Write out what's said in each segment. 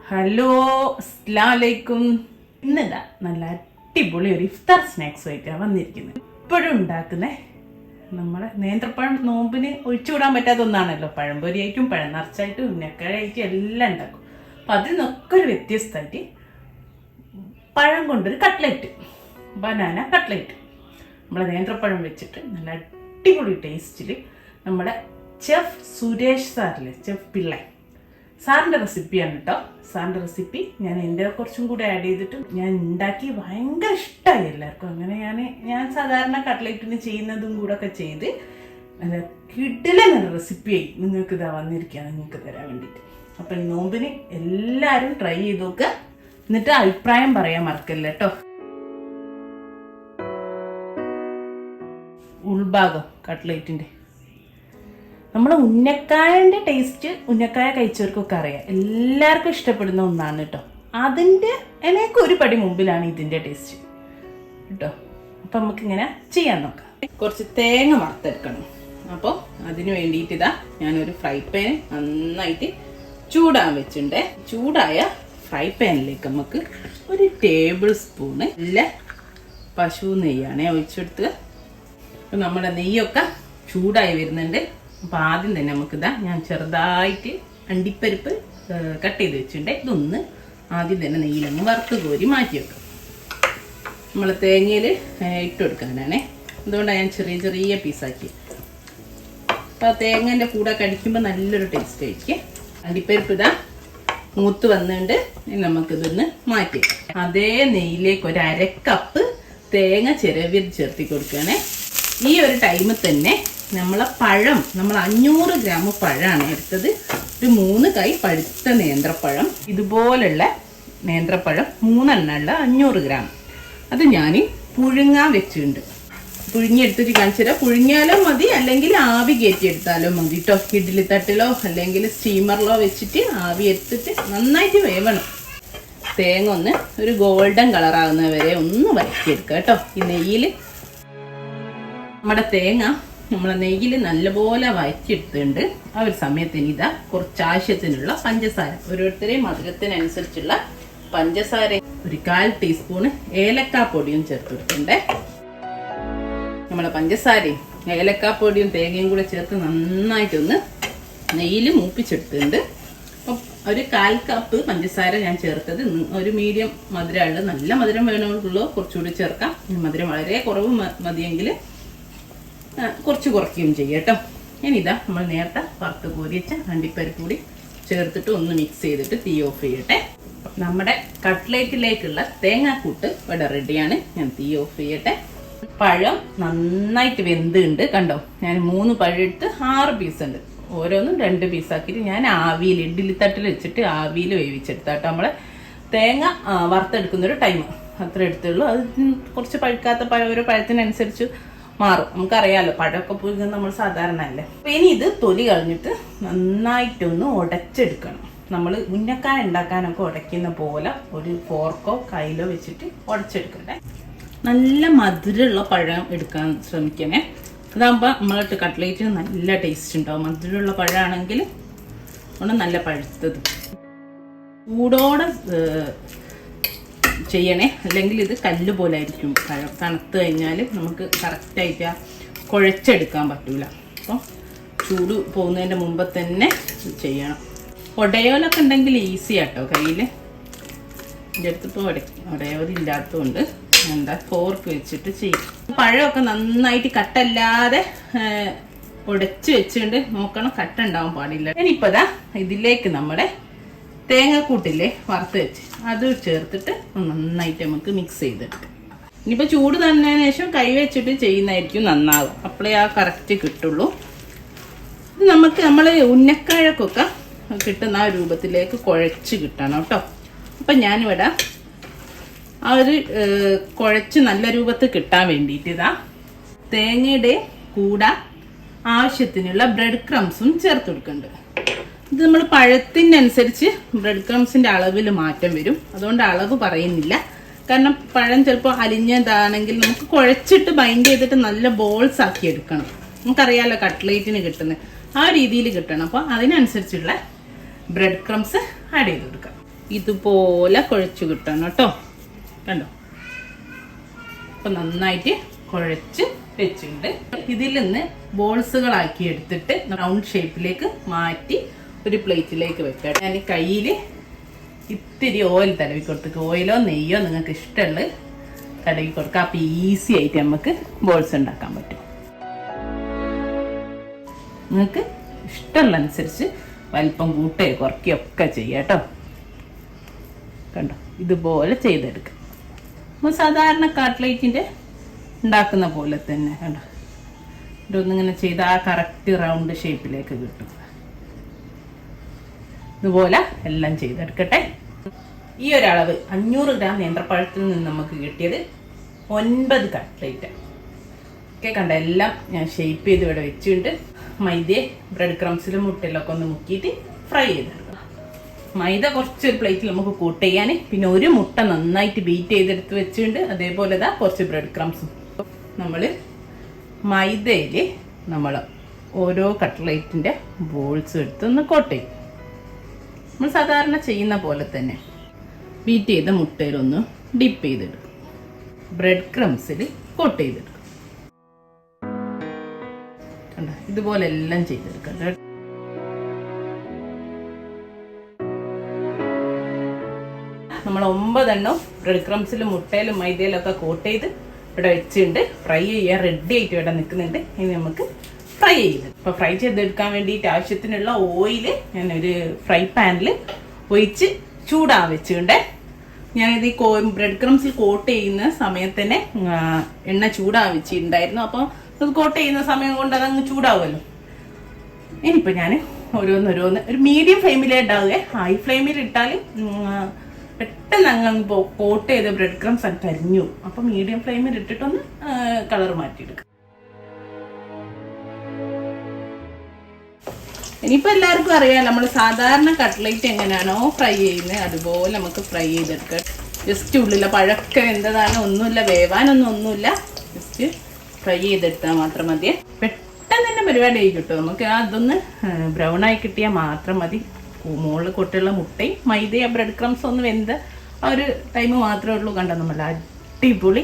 Hello, അസ്സലാമലൈക്കും. ഇന്നിതാ നല്ല അടിപൊളി ഒരു ഇഫ്താർ സ്നാക്സ് ആയിട്ടാണ് വന്നിരിക്കുന്നത്. ഇപ്പോഴും ഉണ്ടാക്കുന്നേ നമ്മളെ നേന്ത്രപ്പഴം നോമ്പിന് ഒഴിച്ചുകൂടാൻ പറ്റാത്ത ഒന്നാണല്ലോ. പഴംപൊരിയായിട്ടും പഴം നിറച്ചായിട്ടും ഉന്നക്കായായിട്ടും എല്ലാം ഉണ്ടാക്കും. അപ്പം അതിൽ നിന്നൊക്കെ ഒരു വ്യത്യസ്തമായിട്ട് പഴം കൊണ്ടൊരു കട്ട്ലറ്റ്, ബനാന കട്ട്ലറ്റ്. നമ്മളെ നേന്ത്രപ്പഴം വെച്ചിട്ട് നല്ല അടിപൊളി ടേസ്റ്റിൽ നമ്മുടെ ചെഫ് സുരേഷ് സാറില്ലേ, ചെഫ് പിള്ളൈ സാറിൻ്റെ റെസിപ്പിയാണ് കേട്ടോ. സാറിൻ്റെ റെസിപ്പി ഞാൻ എൻ്റെ കുറച്ചും കൂടി ആഡ് ചെയ്തിട്ട് ഞാൻ ഉണ്ടാക്കി ഭയങ്കര ഇഷ്ടമായി എല്ലാവർക്കും. അങ്ങനെ ഞാൻ സാധാരണ കട്ട്ലറ്റിന് ചെയ്യുന്നതും കൂടെ ഒക്കെ ചെയ്ത് നല്ല കിടിലൻ റെസിപ്പിയായി നിങ്ങൾക്ക് ഇതാ വന്നിരിക്കുകയാണ് നിങ്ങൾക്ക് തരാൻ വേണ്ടിയിട്ട്. അപ്പം നോമ്പിന് എല്ലാവരും ട്രൈ ചെയ്ത് നോക്കുക, എന്നിട്ട് അഭിപ്രായം പറയാൻ മറക്കല്ല കേട്ടോ. ഉൾഭാഗം കട്ട്ലറ്റിൻ്റെ നമ്മൾ ഉന്നക്കായൻ്റെ ടേസ്റ്റ് ഉന്നക്കായ കഴിച്ചവർക്കൊക്കെ അറിയാം, എല്ലാവർക്കും ഇഷ്ടപ്പെടുന്ന ഒന്നാണ് കേട്ടോ. അതിൻ്റെ എനിക്ക് ഒരു പടി മുമ്പിലാണ് ഇതിൻ്റെ ടേസ്റ്റ് കേട്ടോ. അപ്പം നമുക്കിങ്ങനെ ചെയ്യാൻ നോക്കാം. കുറച്ച് തേങ്ങ വറുത്തെടുക്കണം. അപ്പോൾ അതിന് വേണ്ടിയിട്ട് ഇതാ ഞാനൊരു ഫ്രൈ പാൻ നന്നായിട്ട് ചൂടാൻ വെച്ചിട്ടുണ്ട്. ചൂടായ ഫ്രൈ പാനിലേക്ക് നമുക്ക് ഒരു ടേബിൾ സ്പൂണ് നല്ല പശു നെയ്യാണ് ഒഴിച്ചെടുത്ത്. അപ്പം നമ്മുടെ നെയ്യൊക്കെ ചൂടായി വരുന്നുണ്ട്. അപ്പം ആദ്യം തന്നെ നമുക്കിതാ ഞാൻ ചെറുതായിട്ട് അണ്ടിപ്പരിപ്പ് കട്ട് ചെയ്ത് വെച്ചിട്ടുണ്ട്. ഇതൊന്ന് ആദ്യം തന്നെ നെയ്യിലൊന്ന് വറുത്ത് കോരി മാറ്റി വെക്കാം. നമ്മൾ തേങ്ങയിൽ ഇട്ട് കൊടുക്കാനാണേ, അതുകൊണ്ടാണ് ഞാൻ ചെറിയ ചെറിയ പീസാക്കി. അപ്പോൾ തേങ്ങേൻ്റെ കൂടെ കടിക്കുമ്പോൾ നല്ലൊരു ടേസ്റ്റ് ആയിരിക്കും. അണ്ടിപ്പരിപ്പ് ഇതാ മൂത്ത് വന്നിട്ടുണ്ട്. നമുക്കിതൊന്ന് മാറ്റി വെക്കാം. അതേ നെയ്യിലേക്ക് ഒരു 1/2 കപ്പ് തേങ്ങ ചിരവി ചേർത്തി കൊടുക്കുകയാണേ. ഈ ഒരു ടൈമിൽ തന്നെ നമ്മൾ 500 ഗ്രാം പഴമാണ് എടുത്തത്. ഒരു 3 കൈ പഴുത്ത നേന്ത്രപ്പഴം, ഇതുപോലുള്ള നേന്ത്രപ്പഴം 3 എണ്ണമുള്ള 500 ഗ്രാം. അത് ഞാൻ പുഴുങ്ങാൻ വെച്ചിട്ടുണ്ട്. പുഴുങ്ങിയെടുത്തിട്ട് കാണിച്ചു തരാം. പുഴുങ്ങിയാലും മതി, അല്ലെങ്കിൽ ആവി കയറ്റിയെടുത്താലും മതി കേട്ടോ. ഇഡ്ഡലി തട്ടിലോ അല്ലെങ്കിൽ സ്റ്റീമറിലോ വെച്ചിട്ട് ആവി എടുത്തിട്ട് നന്നായിട്ട് വേവണം. തേങ്ങ ഒന്ന് ഒരു ഗോൾഡൻ കളറാകുന്ന വരെ ഒന്ന് വരട്ടിയെടുക്കുക കേട്ടോ. ഈ നെയ്യിൽ നമ്മുടെ തേങ്ങ നമ്മളെ നെയ്യിൽ നല്ലപോലെ വഴറ്റിയെടുത്തിട്ടുണ്ട്. ആ ഒരു സമയത്തിന് ഇതാ കുറച്ച് ആവശ്യത്തിനുള്ള പഞ്ചസാര, ഓരോരുത്തരെയും മധുരത്തിനനുസരിച്ചുള്ള പഞ്ചസാര, ഒരു 1/4 ടീസ്പൂണ് ഏലക്കാപ്പൊടിയും ചേർത്ത് കൊടുക്കണ്ടേ. നമ്മളെ പഞ്ചസാരയും ഏലക്കാപ്പൊടിയും തേങ്ങയും കൂടെ ചേർത്ത് നന്നായിട്ടൊന്ന് നെയ്യിൽ മൂപ്പിച്ചെടുത്തിട്ടുണ്ട്. അപ്പം ഒരു 1/4 കപ്പ് പഞ്ചസാര ഞാൻ ചേർത്തത്. ഒരു മീഡിയം മധുരമുള്ള, നല്ല മധുരം വേണമെന്നുള്ളൂ കുറച്ചുകൂടി ചേർക്കാം. മധുരം വളരെ കുറവ് മതിയെങ്കിൽ കുറച്ച് കുറയ്ക്കുകയും ചെയ്യാം കേട്ടോ. ഇനിതാ നമ്മൾ നേരത്തെ വറുത്ത് കോരി വെച്ച അണ്ടിപ്പരിപ്പ് കൂടി ചേർത്തിട്ട് ഒന്ന് മിക്സ് ചെയ്തിട്ട് തീ ഓഫ് ചെയ്യട്ടെ. നമ്മുടെ കട്ട്ലേറ്റിലേക്കുള്ള തേങ്ങാക്കൂട്ട് ഇവിടെ റെഡിയാണ്. ഞാൻ തീ ഓഫ് ചെയ്യട്ടെ. പഴം നന്നായിട്ട് വെന്തുണ്ട് കണ്ടോ. ഞാൻ 3 പഴം എടുത്ത് 6 പീസ് ഉണ്ട്. ഓരോന്നും 2 പീസാക്കിയിട്ട് ഞാൻ ആവിയിൽ ഇഡ്ഡലി തട്ടിൽ വെച്ചിട്ട് ആവിയിൽ വേവിച്ചെടുത്താട്ടോ. നമ്മളെ തേങ്ങ വറുത്തെടുക്കുന്നൊരു ടൈം അത്ര എടുത്തുള്ളൂ. അത് കുറച്ച് പഴുക്കാത്ത പഴം ഓരോ പഴത്തിനനുസരിച്ച് മാറും. നമുക്കറിയാമല്ലോ, പഴമൊക്കെ പുഴുങ്ങുന്നത് നമ്മൾ സാധാരണ അല്ലേ. അപ്പം ഇനി ഇത് തൊലി കളഞ്ഞിട്ട് നന്നായിട്ടൊന്ന് ഉടച്ചെടുക്കണം. നമ്മൾ ഉന്നക്കായ ഉണ്ടാക്കാനൊക്കെ ഉടയ്ക്കുന്ന പോലെ ഒരു ഫോർക്കോ കയ്യിലോ വെച്ചിട്ട് ഉടച്ചെടുക്കണ്ടേ. നല്ല മധുരമുള്ള പഴം എടുക്കാൻ ശ്രമിക്കണേ. അതാകുമ്പോൾ നമ്മളിട്ട് കട്ട്ലേറ്റിന് നല്ല ടേസ്റ്റ് ഉണ്ടാവും. മധുരമുള്ള പഴമാണെങ്കിൽ ഒന്ന് നല്ല പഴുത്തത് ചൂടോടെ ചെയ്യണേ, അല്ലെങ്കിൽ ഇത് കല്ല് പോലെ ആയിരിക്കും പഴം. തണുത്ത് കഴിഞ്ഞാൽ നമുക്ക് കറക്റ്റായിട്ട് കുഴച്ചെടുക്കാൻ പറ്റൂല. അപ്പം ചൂട് പോകുന്നതിൻ്റെ മുമ്പ് തന്നെ ചെയ്യണം. ഉടയോലൊക്കെ ഉണ്ടെങ്കിൽ ഈസി ആട്ടോ കയ്യിൽ. എൻ്റെ അടുത്തിപ്പോൾ ഉടയോലില്ലാത്തതുകൊണ്ട് എന്താ ഫോർക്ക് വെച്ചിട്ട് ചെയ്യും. പഴമൊക്കെ നന്നായിട്ട് കട്ടല്ലാതെ ഉടച്ച് വെച്ചുകൊണ്ട് നോക്കണം, കട്ട ഉണ്ടാവാൻ പാടില്ല. ഇനിയിപ്പോൾ ദാ ഇതിലേക്ക് നമ്മുടെ തേങ്ങാക്കൂട്ടില്ലേ വറുത്ത് വെച്ച് അത് ചേർത്തിട്ട് നന്നായിട്ട് നമുക്ക് മിക്സ് ചെയ്തെടുക്കാം. ഇനിയിപ്പോൾ ചൂട് തന്നതിന് ശേഷം കൈ വെച്ചിട്ട് ചെയ്യുന്നതായിരിക്കും നന്നാവും. അപ്പോഴേ ആ കറക്റ്റ് കിട്ടുള്ളൂ. ഇത് നമ്മൾ ഉന്നക്കാഴക്കൊക്കെ കിട്ടുന്ന ആ രൂപത്തിലേക്ക് കുഴച്ച് കിട്ടണം കേട്ടോ. അപ്പം ഞാനിവിടെ ആ ഒരു കുഴച്ച് നല്ല രൂപത്തിൽ കിട്ടാൻ വേണ്ടിയിട്ട് ഇതാ തേങ്ങയുടെ കൂടെ ആവശ്യത്തിനുള്ള ബ്രെഡ് ക്രംസും ചേർത്ത് കൊടുക്കുന്നുണ്ട്. ഇത് നമ്മൾ പഴത്തിനനുസരിച്ച് ബ്രെഡ് ക്രംസിൻ്റെ അളവിൽ മാറ്റം വരും. അതുകൊണ്ട് അളവ് പറയുന്നില്ല. കാരണം പഴം ചിലപ്പോൾ അലിഞ്ഞതാണെങ്കിൽ നമുക്ക് കുഴച്ചിട്ട് ബൈൻഡ് ചെയ്തിട്ട് നല്ല ബോൾസ് ആക്കി എടുക്കണം. നമുക്കറിയാമല്ലോ കട്ട്ലേറ്റിന് കിട്ടുന്നത് ആ രീതിയിൽ കിട്ടണം. അപ്പോൾ അതിനനുസരിച്ചുള്ള ബ്രെഡ് ക്രംസ് ആഡ് ചെയ്ത് കൊടുക്കാം. ഇതുപോലെ കുഴച്ച് കിട്ടണം കേട്ടോ. കണ്ടോ, അപ്പം നന്നായിട്ട് കുഴച്ച് വെച്ചിട്ടുണ്ട്. ഇതിൽ നിന്ന് ബോൾസുകളാക്കി എടുത്തിട്ട് റൗണ്ട് ഷേപ്പിലേക്ക് മാറ്റി ഒരു പ്ലേറ്റിലേക്ക് വെക്കാം. ഞാൻ കയ്യിൽ ഇത്തിരി ഓയിൽ തടവി കൊടുത്തിട്ട്, ഓയിലോ നെയ്യോ നിങ്ങൾക്ക് ഇഷ്ടമുള്ള തടവി കൊടുക്കുക. അപ്പം ഈസി ആയിട്ട് നമുക്ക് ബോൾസ് ഉണ്ടാക്കാൻ പറ്റും. നിങ്ങൾക്ക് ഇഷ്ടമുള്ള അനുസരിച്ച് വലിപ്പം കൂട്ടുകയോ കുറയ്ക്കുകയോ ഒക്കെ ചെയ്യാം കേട്ടോ. കണ്ടോ, ഇതുപോലെ ചെയ്തെടുക്കാം. നമ്മൾ സാധാരണ കട്ട്ലേറ്റിൻ്റെ ഉണ്ടാക്കുന്ന പോലെ തന്നെ. കണ്ടോ, ഇതൊന്നിങ്ങനെ ചെയ്ത് ആ കറക്റ്റ് റൗണ്ട് ഷേപ്പിലേക്ക് കിട്ടും. ഇതുപോലെ എല്ലാം ചെയ്തെടുക്കട്ടെ. ഈ ഒരളവ് 500 ഗ്രാം നേന്ത്രപ്പഴത്തിൽ നിന്ന് നമുക്ക് കിട്ടിയത് 9 കട്ട്ലേറ്റ് ഒക്കെ. കണ്ട, എല്ലാം ഞാൻ ഷേപ്പ് ചെയ്ത് ഇവിടെ വെച്ചിട്ടുണ്ട്. മൈദയെ ബ്രെഡ് ക്രംസിലും മുട്ടയിലൊക്കെ ഒന്ന് മുക്കിയിട്ട് ഫ്രൈ ചെയ്തെടുക്കണം. മൈദ കുറച്ചൊരു പ്ലേറ്റിൽ നമുക്ക് കൂട്ട് ചെയ്യാൻ, പിന്നെ ഒരു മുട്ട നന്നായിട്ട് ബീറ്റ് ചെയ്തെടുത്ത് വെച്ചിട്ടുണ്ട്. അതേപോലെ ഇതാ കുറച്ച് ബ്രെഡ് ക്രംസും. നമ്മൾ മൈദയിൽ നമ്മൾ ഓരോ കട്ട്ലേറ്റിൻ്റെ ബോൾസും എടുത്ത് ഒന്ന് കോട്ട് ചെയ്യും. നമ്മൾ സാധാരണ ചെയ്യുന്ന പോലെ തന്നെ ബീറ്റ് ചെയ്ത മുട്ടയിലൊന്ന് ഡിപ്പ് ചെയ്തെടുക്കും. ബ്രെഡ് ക്രംസിൽ കോട്ട് ചെയ്തെടുക്കും. കണ്ടോ, ഇതുപോലെ എല്ലാം ചെയ്തെടുക്കാം. നമ്മൾ 9 ബ്രെഡ് ക്രംസിലും മുട്ടയിലും മൈദയിലും ഒക്കെ കോട്ട് ചെയ്ത് ഇവിടെ വെച്ചിട്ടുണ്ട്. ഫ്രൈ ചെയ്യാൻ റെഡി ആയിട്ട് ഇവിടെ നിൽക്കുന്നുണ്ട്. ഇനി നമുക്ക് ഫ്രൈ ചെയ്ത് ഇപ്പോൾ ഫ്രൈ ചെയ്തെടുക്കാൻ വേണ്ടിയിട്ട് ആവശ്യത്തിനുള്ള ഓയില് ഞാനൊരു ഫ്രൈ പാനിൽ ഒഴിച്ച് ചൂടാൻ വെച്ചിട്ടുണ്ട്. ഞാനിത് ഈ ബ്രെഡ് ക്രംസിൽ കോട്ട് ചെയ്യുന്ന സമയത്ത് തന്നെ എണ്ണ ചൂടാൻ വെച്ചിട്ടുണ്ടായിരുന്നു. അപ്പോൾ അത് കോട്ട് ചെയ്യുന്ന സമയം കൊണ്ട് അതങ്ങ് ചൂടാവുമല്ലോ. ഇനിയിപ്പോൾ ഞാൻ ഓരോന്നോരോന്ന് ഒരു മീഡിയം ഫ്ലെയിമിലേ ഉണ്ടാവുക. ഹൈ ഫ്ലെയിമിൽ ഇട്ടാൽ പെട്ടെന്ന് അങ്ങ് കോട്ട് ചെയ്ത ബ്രെഡ് ക്രംസ് അത് കരിഞ്ഞു. അപ്പം മീഡിയം ഫ്ലെയിമിൽ ഇട്ടിട്ടൊന്ന് കളർ മാറ്റിയെടുക്കുക. ഇനിയിപ്പോൾ എല്ലാവർക്കും അറിയാം നമ്മൾ സാധാരണ കട്ട്ലേറ്റ് എങ്ങനെയാണോ ഫ്രൈ ചെയ്യുന്നത് അതുപോലെ നമുക്ക് ഫ്രൈ ചെയ്തെടുക്കാം. ജസ്റ്റ് ഉള്ളിലെ പഴക്കം എന്തതാണ്, ഒന്നുമില്ല, വേവാനൊന്നുമില്ല, ജസ്റ്റ് ഫ്രൈ ചെയ്തെടുത്താൽ മാത്രം മതി. പെട്ടെന്ന് തന്നെ പരിപാടി ആയി കിട്ടും. നമുക്ക് അതൊന്ന് ബ്രൗൺ ആയി കിട്ടിയാൽ മാത്രം മതി. മുകളിൽ കൊട്ടുള്ള മുട്ടയും മൈദയും ബ്രെഡ് ക്രംസ് ഒന്ന് വെന്ത് ആ ഒരു ടൈം മാത്രമേ ഉള്ളൂ. കണ്ടോ, നമ്മൾ അടിപൊളി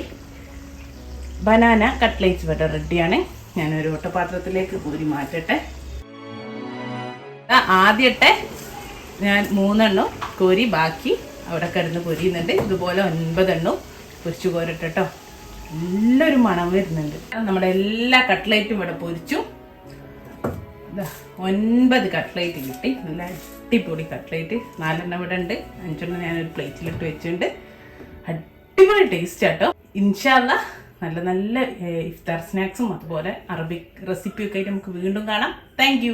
ബനാന കട്ട്ലേറ്റ്സ് ഇവിടെ റെഡിയാണ്. ഞാനൊരു ഓട്ടപാത്രത്തിലേക്ക് കോരി മാറ്റട്ടെ. ആദ്യത്തെ ഞാൻ 3 കോരി ബാക്കി അവിടെ കിടന്ന് പൊരിയുന്നുണ്ട്. ഇതുപോലെ 9 പൊരിച്ചു കോരട്ടെ കേട്ടോ. നല്ലൊരു മണം വരുന്നുണ്ട്. നമ്മുടെ എല്ലാ കട്ട്ലേറ്റും ഇവിടെ പൊരിച്ചു. 9 കട്ട്ലേറ്റ് കിട്ടി. നല്ല അടിപൊളി കട്ട്ലേറ്റ്. 4 ഇവിടെ ഉണ്ട്, 5 ഞാനൊരു പ്ലേറ്റിലിട്ട് വെച്ചിട്ടുണ്ട്. അടിപൊളി ടേസ്റ്റ് ആട്ടോ. ഇൻഷാ അല്ലാഹ് നല്ല നല്ല ഇഫ്താർ സ്നാക്സും അതുപോലെ അറബിക് റെസിപ്പിയൊക്കെ ആയിട്ട് നമുക്ക് വീണ്ടും കാണാം. താങ്ക്